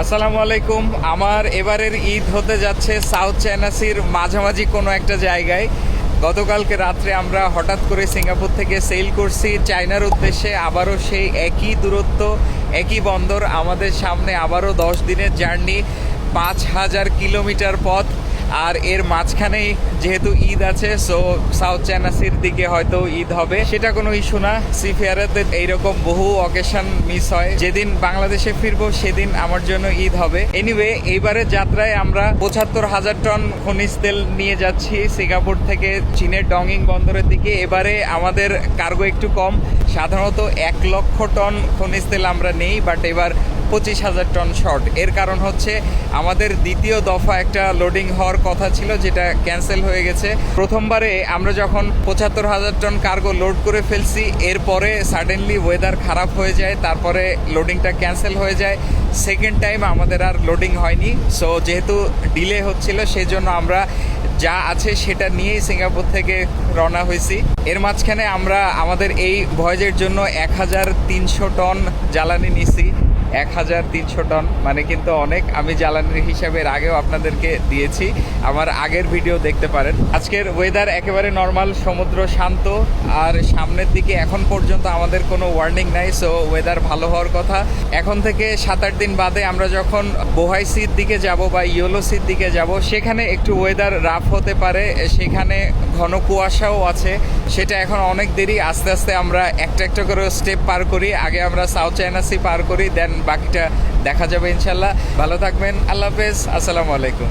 আসসালামু আলাইকুম। আমার এবারের ঈদ হতে যাচ্ছে সাউথ চায়না সির মাঝামাঝি কোনো একটা জায়গায়। গতকালকে রাত্রে আমরা হঠাৎ করে সিঙ্গাপুর থেকে সেল করছি চায়নার উদ্দেশ্যে। আবারও সেই একই দূরত্ব, একই বন্দর, আমাদের সামনে আবারও 10 দিনের জার্নি, 5000 কিলোমিটার পথ। আর এর মাঝখানেই যেহেতু ঈদ আছে, সো সাউথ চায়না সির দিকে হয়তো ঈদ হবে, সেটা কোনো ইস্যু না। সিফেয়ারেতে এইরকম বহু অকেশন মিস হয়, যেদিন বাংলাদেশে ফিরবো সেদিন আমার জন্য ঈদ হবে। এনিওয়ে, এইবারের যাত্রায় আমরা 75,000 টন খনিজ তেল নিয়ে যাচ্ছি সিঙ্গাপুর থেকে চীনের ডংইং বন্দরের দিকে। এবারে আমাদের কার্গো একটু কম, সাধারণত 1 লক্ষ টন খনিজ তেল আমরা নেই, বাট এবার 25,000 টন শর্ট। এর কারণ হচ্ছে আমাদের দ্বিতীয় দফা একটা লোডিং হওয়ার কথা ছিল, যেটা ক্যান্সেল হয়ে গেছে। প্রথমবারে আমরা যখন 75,000 টন কার্গো লোড করে ফেলছি, এরপরে সাডেনলি ওয়েদার খারাপ হয়ে যায়, তারপরে লোডিংটা ক্যান্সেল হয়ে যায়। সেকেন্ড টাইম আমাদের আর লোডিং হয়নি। সো যেহেতু ডিলে হচ্ছিল, সেই জন্য আমরা যা আছে সেটা নিয়েই সিঙ্গাপুর থেকে রওনা হয়েছি। এর মাঝখানে আমরা আমাদের এই ভয়েজের জন্য 1300 টন জ্বালানি নিছি। 1300 টন মানে কিন্তু অনেক। আমি জ্বালানির হিসাবের আগেও আপনাদেরকে দিয়েছি, আমার আগের ভিডিও দেখতে পারেন। আজকের ওয়েদার একেবারে নর্মাল, সমুদ্র শান্ত, আর সামনের দিকে এখন পর্যন্ত আমাদের কোনো ওয়ার্নিং নাই। সো ওয়েদার ভালো হওয়ার কথা। এখন থেকে 7-8 দিন বাদে আমরা যখন বোহাই সির দিকে যাব বা ইয়োলো সির দিকে যাব, সেখানে একটু ওয়েদার রাফ হতে পারে, সেখানে ঘন কুয়াশাও আছে। সেটা এখন অনেক দেরি, আস্তে আস্তে আমরা একটা একটা করে স্টেপ পার করি। আগে আমরা সাউথ চায়না সি পার করি, দেন বাকিটা দেখা যাবে ইনশাল্লাহ। ভালো থাকবেন, আল্লাহ হাফেজ, আসসালামু আলাইকুম।